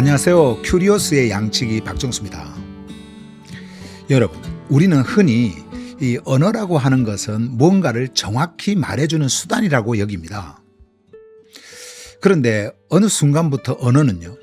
안녕하세요. 큐리오스의 양치기 박정수입니다. 여러분, 우리는 흔히 이 언어라고 하는 것은 뭔가를 정확히 말해주는 수단이라고 여깁니다. 그런데 어느 순간부터 언어는요,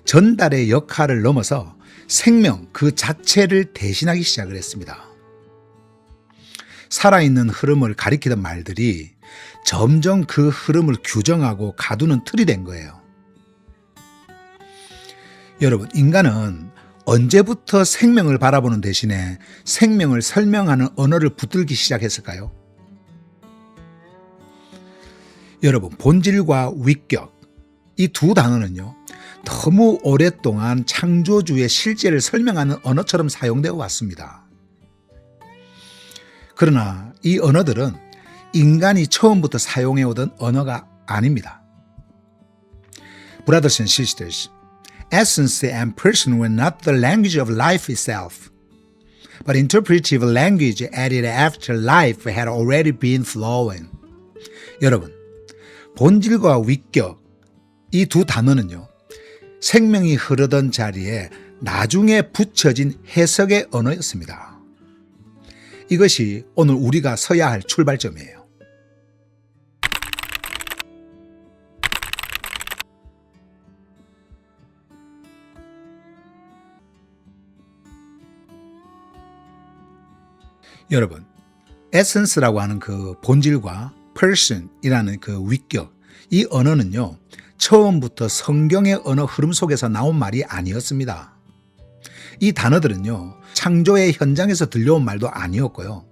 전달의 역할을 넘어서 생명 그 자체를 대신하기 시작을 했습니다. 살아있는 흐름을 가리키던 말들이 점점 그 흐름을 규정하고 가두는 틀이 된 거예요. 여러분, 인간은 언제부터 생명을 바라보는 대신에 생명을 설명하는 언어를 붙들기 시작했을까요? 여러분, 본질과 위격, 이 두 단어는요, 너무 오랫동안 창조주의 실제를 설명하는 언어처럼 사용되어 왔습니다. 그러나 이 언어들은 인간이 처음부터 사용해오던 언어가 아닙니다. Brothers and sisters, essence and person were not the language of life itself, but interpretive language added after life had already been flowing. 여러분, 본질과 위격, 이 두 단어는요, 생명이 흐르던 자리에 나중에 붙여진 해석의 언어였습니다. 이것이 오늘 우리가 서야 할 출발점이에요. 여러분, 에센스라고 하는 그 본질과 person이라는 그 위격, 이 언어는요, 처음부터 성경의 언어 흐름 속에서 나온 말이 아니었습니다. 이 단어들은요, 창조의 현장에서 들려온 말도 아니었고요,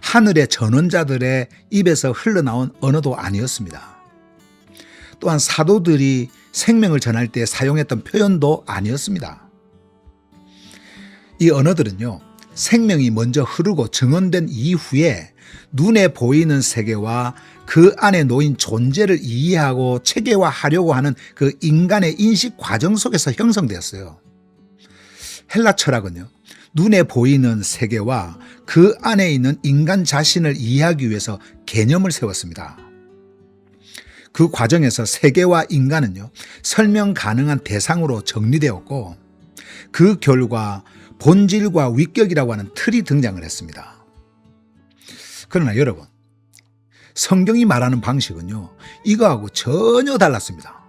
하늘의 전원자들의 입에서 흘러나온 언어도 아니었습니다. 또한 사도들이 생명을 전할 때 사용했던 표현도 아니었습니다. 이 언어들은요, 생명이 먼저 흐르고 증언된 이후에 눈에 보이는 세계와 그 안에 놓인 존재를 이해하고 체계화하려고 하는 그 인간의 인식 과정 속에서 형성되었어요. 헬라 철학은요, 눈에 보이는 세계와 그 안에 있는 인간 자신을 이해하기 위해서 개념을 세웠습니다. 그 과정에서 세계와 인간은요, 설명 가능한 대상으로 정리되었고, 그 결과 본질과 위격이라고 하는 틀이 등장을 했습니다. 그러나 여러분, 성경이 말하는 방식은요, 이거하고 전혀 달랐습니다.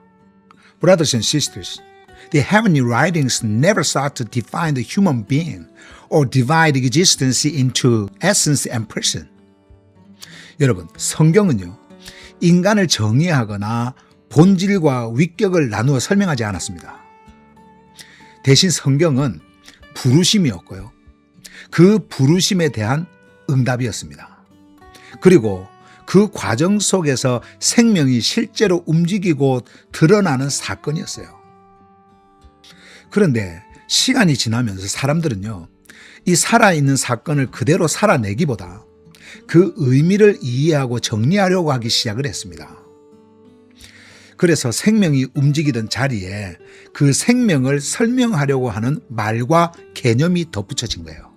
Brothers and sisters, the heavenly writings never sought to define the human being or divide existence into essence and person. 여러분, 성경은요, 인간을 정의하거나 본질과 위격을 나누어 설명하지 않았습니다. 대신 성경은 부르심이었고요, 그 부르심에 대한 응답이었습니다. 그리고 그 과정 속에서 생명이 실제로 움직이고 드러나는 사건이었어요. 그런데 시간이 지나면서 사람들은요, 이 살아있는 사건을 그대로 살아내기보다 그 의미를 이해하고 정리하려고 하기 시작을 했습니다. 그래서 생명이 움직이던 자리에 그 생명을 설명하려고 하는 말과 개념이 덧붙여진 거예요.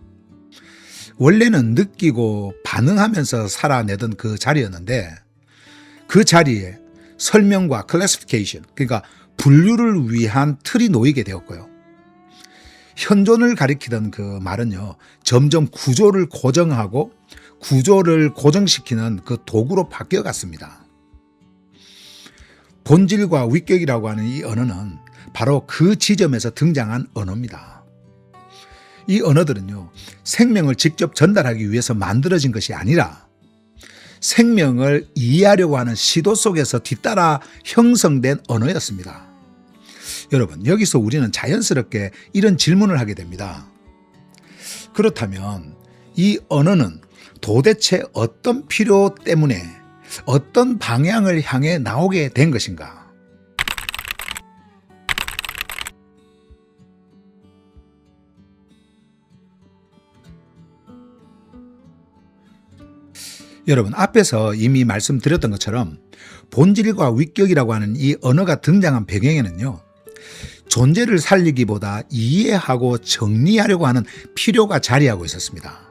원래는 느끼고 반응하면서 살아내던 그 자리였는데, 그 자리에 설명과 classification, 그러니까 분류를 위한 틀이 놓이게 되었고요, 현존을 가리키던 그 말은요, 점점 구조를 고정하고 구조를 고정시키는 그 도구로 바뀌어갔습니다. 본질과 위격이라고 하는 이 언어는 바로 그 지점에서 등장한 언어입니다. 이 언어들은요, 생명을 직접 전달하기 위해서 만들어진 것이 아니라 생명을 이해하려고 하는 시도 속에서 뒤따라 형성된 언어였습니다. 여러분, 여기서 우리는 자연스럽게 이런 질문을 하게 됩니다. 그렇다면 이 언어는 도대체 어떤 필요 때문에 어떤 방향을 향해 나오게 된 것인가? 여러분, 앞에서 이미 말씀드렸던 것처럼 본질과 위격이라고 하는 이 언어가 등장한 배경에는요, 존재를 살리기보다 이해하고 정리하려고 하는 필요가 자리하고 있었습니다.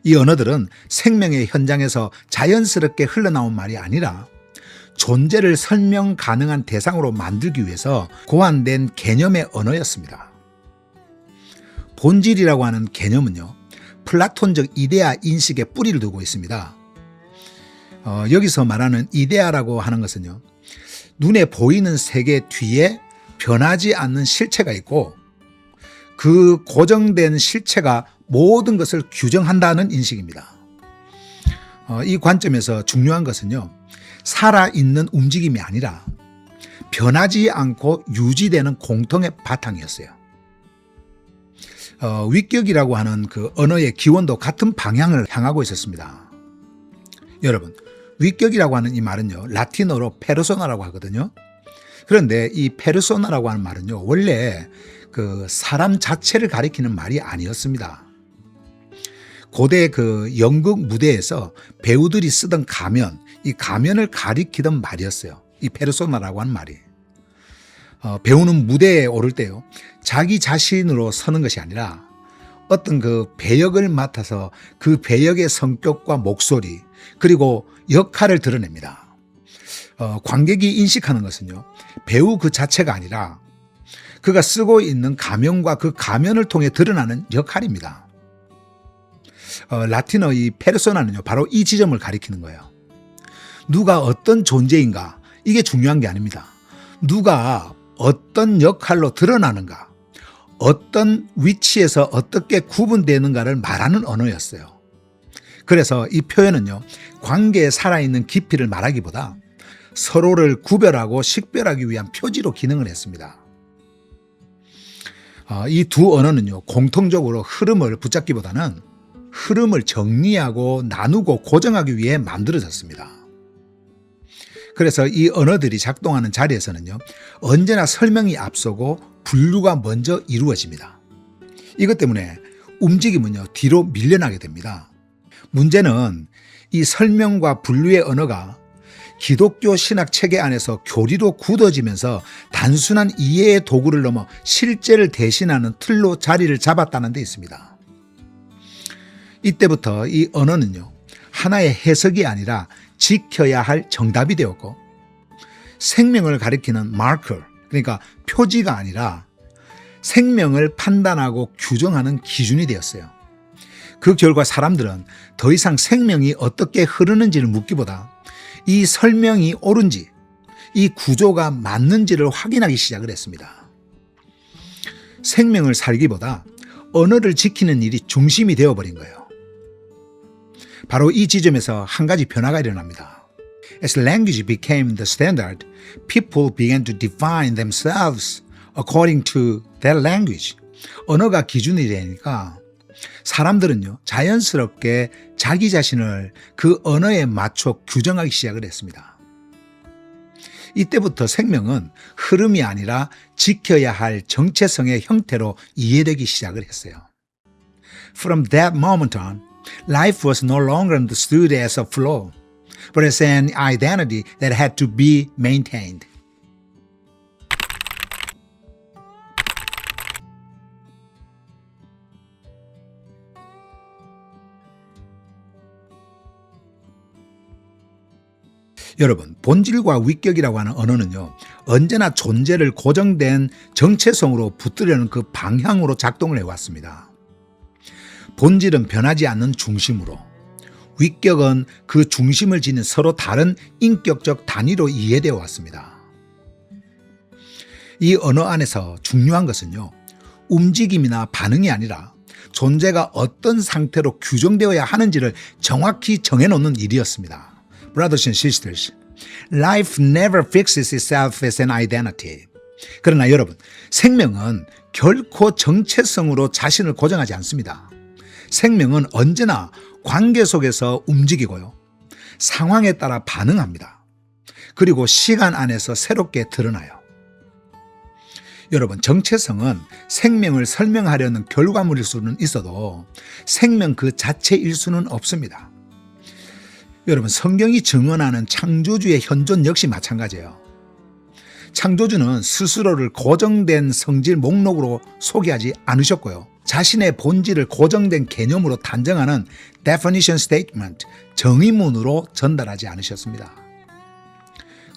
이 언어들은 생명의 현장에서 자연스럽게 흘러나온 말이 아니라 존재를 설명 가능한 대상으로 만들기 위해서 고안된 개념의 언어였습니다. 본질이라고 하는 개념은요, 플라톤적 이데아 인식에 뿌리를 두고 있습니다. 여기서 말하는 이데아라고 하는 것은요, 눈에 보이는 세계 뒤에 변하지 않는 실체가 있고 그 고정된 실체가 모든 것을 규정한다는 인식입니다. 이 관점에서 중요한 것은요, 살아있는 움직임이 아니라 변하지 않고 유지되는 공통의 바탕이었어요. 위격이라고 하는 그 언어의 기원도 같은 방향을 향하고 있었습니다. 여러분, 위격이라고 하는 이 말은요, 라틴어로 페르소나라고 하거든요. 그런데 이 페르소나라고 하는 말은요, 원래 그 사람 자체를 가리키는 말이 아니었습니다. 고대 그 연극 무대에서 배우들이 쓰던 가면, 이 가면을 가리키던 말이었어요. 이 페르소나라고 하는 말이. 배우는 무대에 오를 때요, 자기 자신으로 서는 것이 아니라 어떤 그 배역을 맡아서 그 배역의 성격과 목소리, 그리고 역할을 드러냅니다. 관객이 인식하는 것은요, 배우 그 자체가 아니라 그가 쓰고 있는 가면과 그 가면을 통해 드러나는 역할입니다. 라틴어 이 페르소나는요, 바로 이 지점을 가리키는 거예요. 누가 어떤 존재인가, 이게 중요한 게 아닙니다. 누가 어떤 역할로 드러나는가, 어떤 위치에서 어떻게 구분되는가를 말하는 언어였어요. 그래서 이 표현은요, 관계에 살아있는 깊이를 말하기보다 서로를 구별하고 식별하기 위한 표지로 기능을 했습니다. 이 두 언어는요, 공통적으로 흐름을 붙잡기보다는 흐름을 정리하고 나누고 고정하기 위해 만들어졌습니다. 그래서 이 언어들이 작동하는 자리에서는요, 언제나 설명이 앞서고 분류가 먼저 이루어집니다. 이것 때문에 움직임은요, 뒤로 밀려나게 됩니다. 문제는 이 설명과 분류의 언어가 기독교 신학 체계 안에서 교리로 굳어지면서 단순한 이해의 도구를 넘어 실제를 대신하는 틀로 자리를 잡았다는 데 있습니다. 이때부터 이 언어는요, 하나의 해석이 아니라 지켜야 할 정답이 되었고, 생명을 가리키는 마커, 그러니까 표지가 아니라 생명을 판단하고 규정하는 기준이 되었어요. 그 결과 사람들은 더 이상 생명이 어떻게 흐르는지를 묻기보다 이 설명이 옳은지, 이 구조가 맞는지를 확인하기 시작을 했습니다. 생명을 살기보다 언어를 지키는 일이 중심이 되어버린 거예요. 바로 이 지점에서 한 가지 변화가 일어납니다. As language became the standard, people began to define themselves according to that language. 언어가 기준이 되니까 사람들은요, 자연스럽게 자기 자신을 그 언어에 맞춰 규정하기 시작을 했습니다. 이때부터 생명은 흐름이 아니라 지켜야 할 정체성의 형태로 이해되기 시작을 했어요. From that moment on, life was no longer understood as a flow, but as an identity that had to be maintained. 여러분, 본질과 위격이라고 하는 언어는요, 언제나 존재를 고정된 정체성으로 붙들려는 그 방향으로 작동을 해왔습니다. 본질은 변하지 않는 중심으로, 위격은 그 중심을 지닌 서로 다른 인격적 단위로 이해되어 왔습니다. 이 언어 안에서 중요한 것은요, 움직임이나 반응이 아니라 존재가 어떤 상태로 규정되어야 하는지를 정확히 정해놓는 일이었습니다. Brothers and sisters, life never fixes itself as an identity. 그러나 여러분, 생명은 결코 정체성으로 자신을 고정하지 않습니다. 생명은 언제나 관계 속에서 움직이고요, 상황에 따라 반응합니다. 그리고 시간 안에서 새롭게 드러나요. 여러분, 정체성은 생명을 설명하려는 결과물일 수는 있어도 생명 그 자체일 수는 없습니다. 여러분, 성경이 증언하는 창조주의 현존 역시 마찬가지예요. 창조주는 스스로를 고정된 성질 목록으로 소개하지 않으셨고요, 자신의 본질을 고정된 개념으로 단정하는 definition statement, 정의문으로 전달하지 않으셨습니다.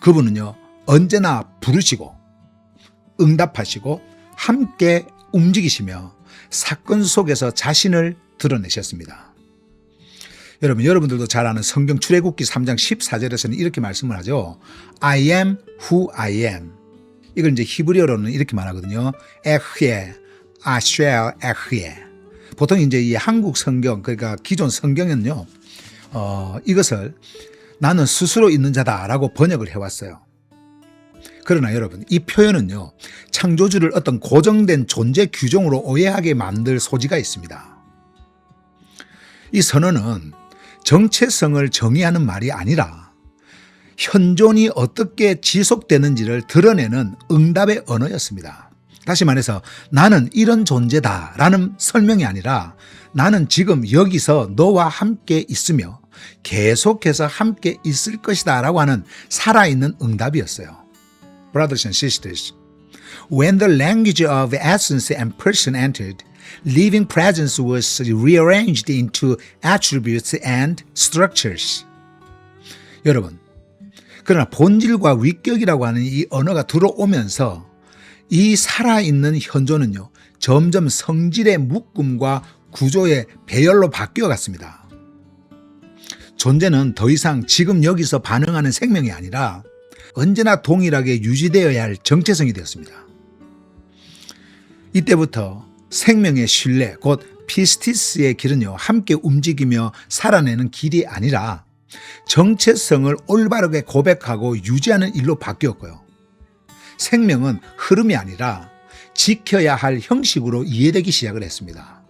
그분은요, 언제나 부르시고 응답하시고 함께 움직이시며 사건 속에서 자신을 드러내셨습니다. 여러분들도 잘 아는 성경 출애굽기 3장 14절에서는 이렇게 말씀을 하죠. I am who I am. 이걸 이제 히브리어로는 이렇게 말하거든요. 에흐에, 아쉘 에흐에. 보통 이제 이 한국 성경, 그러니까 기존 성경은요, 이것을 나는 스스로 있는 자다라고 번역을 해왔어요. 그러나 여러분, 이 표현은요, 창조주를 어떤 고정된 존재 규정으로 오해하게 만들 소지가 있습니다. 이 선언은 정체성을 정의하는 말이 아니라 현존이 어떻게 지속되는지를 드러내는 응답의 언어였습니다. 다시 말해서 나는 이런 존재다라는 설명이 아니라 나는 지금 여기서 너와 함께 있으며 계속해서 함께 있을 것이다 라고 하는 살아있는 응답이었어요. Brothers and sisters, when the language of essence and person entered, living presence was rearranged into attributes and structures. 여러분, 그러나 본질과 위격이라고 하는 이 언어가 들어오면서 이 살아있는 현존은요, 점점 성질의 묶음과 구조의 배열로 바뀌어 갔습니다. 존재는 더 이상 지금 여기서 반응하는 생명이 아니라 언제나 동일하게 유지되어야 할 정체성이 되었습니다. 이때부터 생명의 신뢰, 곧 피스티스의 길은요, 함께 움직이며 살아내는 길이 아니라 정체성을 올바르게 고백하고 유지하는 일로 바뀌었고요. 생명은 흐름이 아니라 지켜야 할 형식으로 이해되기 시작을 했습니다.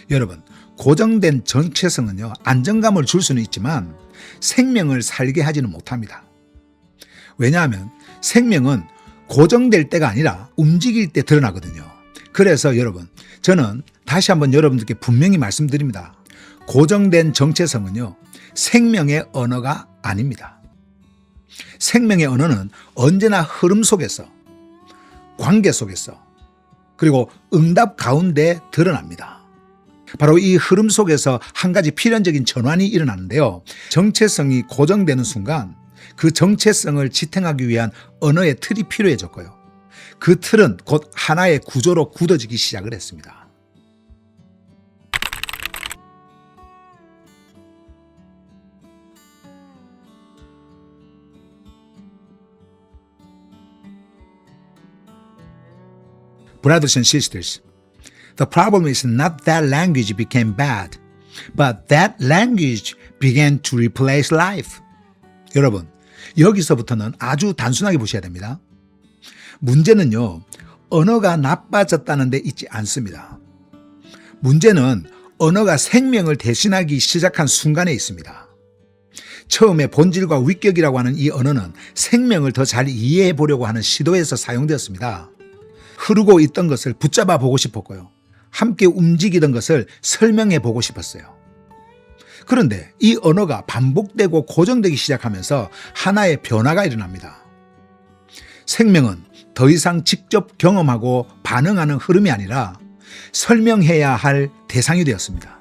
여러분, 고정된 정체성은요, 안정감을 줄 수는 있지만 생명을 살게 하지는 못합니다. 왜냐하면 생명은 고정될 때가 아니라 움직일 때 드러나거든요. 그래서 여러분, 저는 다시 한번 여러분들께 분명히 말씀드립니다. 고정된 정체성은요, 생명의 언어가 아닙니다. 생명의 언어는 언제나 흐름 속에서, 관계 속에서, 그리고 응답 가운데 드러납니다. 바로 이 흐름 속에서 한 가지 필연적인 전환이 일어나는데요. 정체성이 고정되는 순간 그 정체성을 지탱하기 위한 언어의 틀이 필요해졌고요. 그 틀은 곧 하나의 구조로 굳어지기 시작을 했습니다. Brothers and sisters, the problem is not that language became bad, but that language began to replace life. 여러분, 여기서부터는 아주 단순하게 보셔야 됩니다. 문제는요, 언어가 나빠졌다는 데 있지 않습니다. 문제는 언어가 생명을 대신하기 시작한 순간에 있습니다. 처음에 본질과 위격이라고 하는 이 언어는 생명을 더 잘 이해해 보려고 하는 시도에서 사용되었습니다. 흐르고 있던 것을 붙잡아 보고 싶었고요. 함께 움직이던 것을 설명해 보고 싶었어요. 그런데 이 언어가 반복되고 고정되기 시작하면서 하나의 변화가 일어납니다. 생명은 더 이상 직접 경험하고 반응하는 흐름이 아니라 설명해야 할 대상이 되었습니다.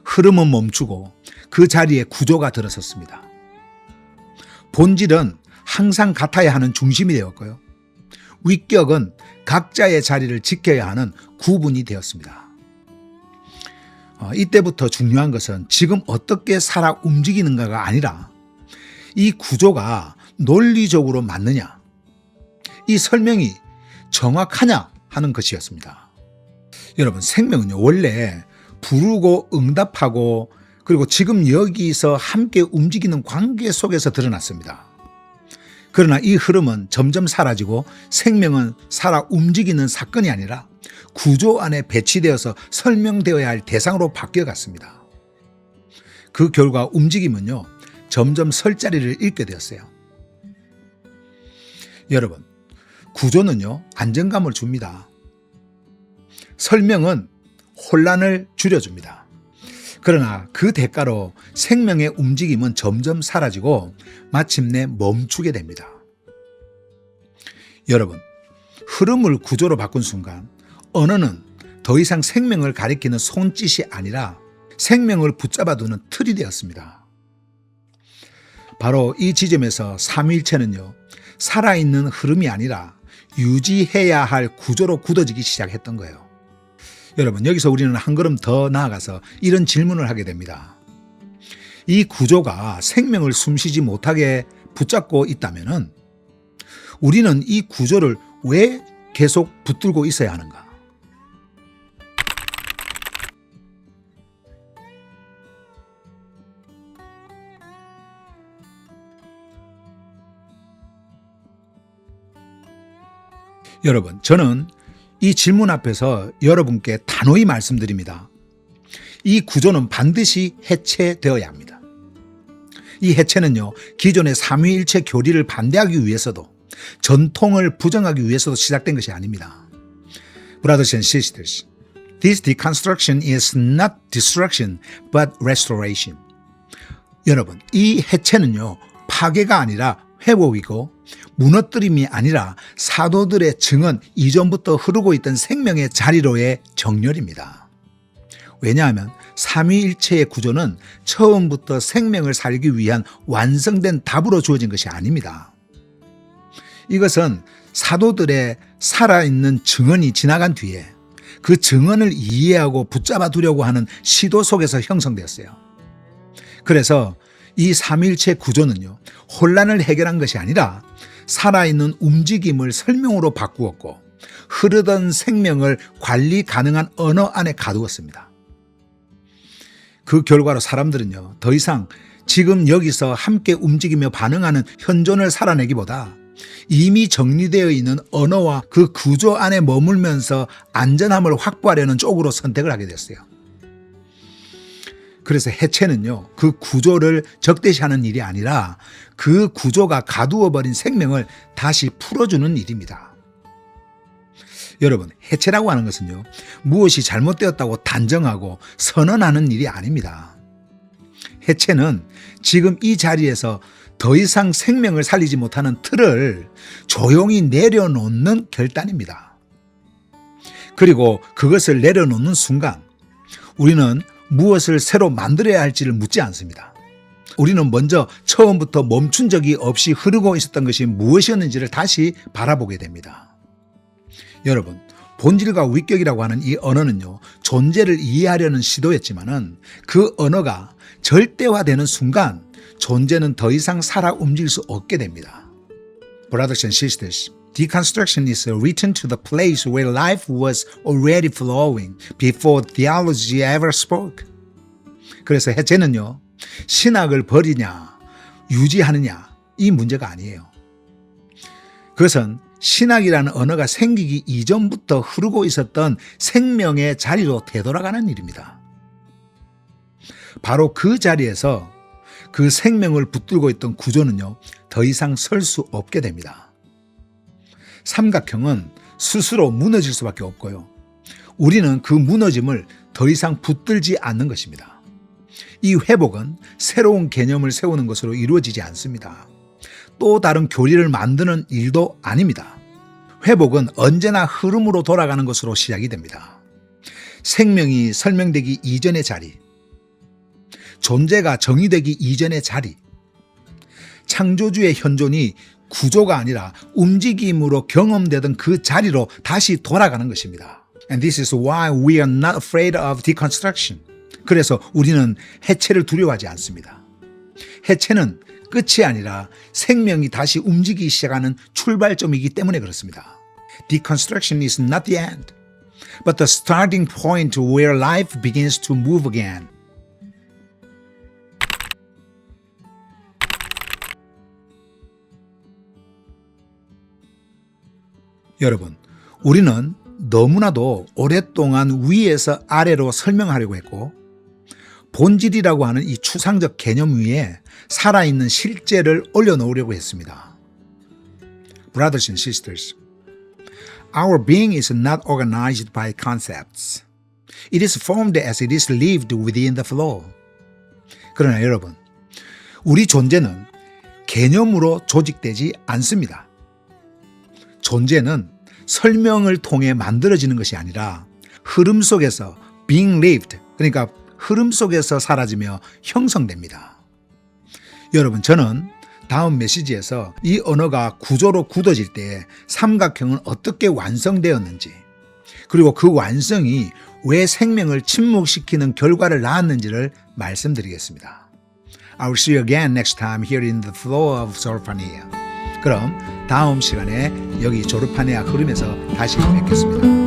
흐름은 멈추고 그 자리에 구조가 들어섰습니다. 본질은 항상 같아야 하는 중심이 되었고요. 위격은 각자의 자리를 지켜야 하는 구분이 되었습니다. 이때부터 중요한 것은 지금 어떻게 살아 움직이는가가 아니라 이 구조가 논리적으로 맞느냐, 이 설명이 정확하냐 하는 것이었습니다. 여러분, 생명은요, 원래 부르고 응답하고 그리고 지금 여기서 함께 움직이는 관계 속에서 드러났습니다. 그러나 이 흐름은 점점 사라지고 생명은 살아 움직이는 사건이 아니라 구조 안에 배치되어서 설명되어야 할 대상으로 바뀌어갔습니다. 그 결과 움직임은요, 점점 설 자리를 잃게 되었어요. 여러분, 구조는요, 안정감을 줍니다. 설명은 혼란을 줄여줍니다. 그러나 그 대가로 생명의 움직임은 점점 사라지고 마침내 멈추게 됩니다. 여러분, 흐름을 구조로 바꾼 순간 언어는 더 이상 생명을 가리키는 손짓이 아니라 생명을 붙잡아두는 틀이 되었습니다. 바로 이 지점에서 삼위일체는요, 살아있는 흐름이 아니라 유지해야 할 구조로 굳어지기 시작했던 거예요. 여러분, 여기서 우리는 한 걸음 더 나아가서 이런 질문을 하게 됩니다. 이 구조가 생명을 숨쉬지 못하게 붙잡고 있다면 우리는 이 구조를 왜 계속 붙들고 있어야 하는가? 여러분, 저는 이 질문 앞에서 여러분께 단호히 말씀드립니다. 이 구조는 반드시 해체되어야 합니다. 이 해체는요, 기존의 삼위일체 교리를 반대하기 위해서도, 전통을 부정하기 위해서도 시작된 것이 아닙니다. Brothers and sisters, this deconstruction is not destruction but restoration. 여러분, 이 해체는요, 파괴가 아니라 회복이고 무너뜨림이 아니라 사도들의 증언 이전부터 흐르고 있던 생명의 자리로의 정렬입니다. 왜냐하면 삼위일체의 구조는 처음부터 생명을 살기 위한 완성된 답으로 주어진 것이 아닙니다. 이것은 사도들의 살아있는 증언이 지나간 뒤에 그 증언을 이해하고 붙잡아 두려고 하는 시도 속에서 형성되었어요. 그래서 이 삼위일체 구조는요, 혼란을 해결한 것이 아니라 살아있는 움직임을 설명으로 바꾸었고 흐르던 생명을 관리 가능한 언어 안에 가두었습니다. 그 결과로 사람들은요, 더 이상 지금 여기서 함께 움직이며 반응하는 현존을 살아내기보다 이미 정리되어 있는 언어와 그 구조 안에 머물면서 안전함을 확보하려는 쪽으로 선택을 하게 됐어요. 그래서 해체는요, 그 구조를 적대시하는 일이 아니라 그 구조가 가두어버린 생명을 다시 풀어주는 일입니다. 여러분, 해체라고 하는 것은요, 무엇이 잘못되었다고 단정하고 선언하는 일이 아닙니다. 해체는 지금 이 자리에서 더 이상 생명을 살리지 못하는 틀을 조용히 내려놓는 결단입니다. 그리고 그것을 내려놓는 순간 우리는 무엇을 새로 만들어야 할지를 묻지 않습니다. 우리는 먼저 처음부터 멈춘 적이 없이 흐르고 있었던 것이 무엇이었는지를 다시 바라보게 됩니다. 여러분, 본질과 위격이라고 하는 이 언어는요, 존재를 이해하려는 시도였지만은 그 언어가 절대화되는 순간 존재는 더 이상 살아 움직일 수 없게 됩니다. Brothers and sisters, deconstruction is a return to the place where life was already flowing before theology ever spoke. 그래서 해체는요, 신학을 버리냐, 유지하느냐, 이 문제가 아니에요. 그것은 신학이라는 언어가 생기기 이전부터 흐르고 있었던 생명의 자리로 되돌아가는 일입니다. 바로 그 자리에서 그 생명을 붙들고 있던 구조는요, 더 이상 설 수 없게 됩니다. 삼각형은 스스로 무너질 수밖에 없고요. 우리는 그 무너짐을 더 이상 붙들지 않는 것입니다. 이 회복은 새로운 개념을 세우는 것으로 이루어지지 않습니다. 또 다른 교리를 만드는 일도 아닙니다. 회복은 언제나 흐름으로 돌아가는 것으로 시작이 됩니다. 생명이 설명되기 이전의 자리, 존재가 정의되기 이전의 자리, 창조주의 현존이 구조가 아니라 움직임으로 경험되던 그 자리로 다시 돌아가는 것입니다. And this is why we are not afraid of deconstruction. 그래서 우리는 해체를 두려워하지 않습니다. 해체는 끝이 아니라 생명이 다시 움직이기 시작하는 출발점이기 때문에 그렇습니다. Deconstruction is not the end, but the starting point where life begins to move again. 여러분, 우리는 너무나도 오랫동안 위에서 아래로 설명하려고 했고 본질이라고 하는 이 추상적 개념 위에 살아있는 실제를 올려놓으려고 했습니다. Brothers and sisters, our being is not organized by concepts. It is formed as it is lived within the flow. 그러나 여러분, 우리 존재는 개념으로 조직되지 않습니다. 존재는 설명을 통해 만들어지는 것이 아니라 흐름 속에서 being lived, 그러니까 흐름 속에서 사라지며 형성됩니다. 여러분, 저는 다음 메시지에서 이 언어가 구조로 굳어질 때 삼각형은 어떻게 완성되었는지, 그리고 그 완성이 왜 생명을 침묵시키는 결과를 낳았는지를 말씀드리겠습니다. I will see you again next time here in the flow of Zorfania. 그럼 다음 시간에 여기 조르파네아 흐름에서 다시 뵙겠습니다.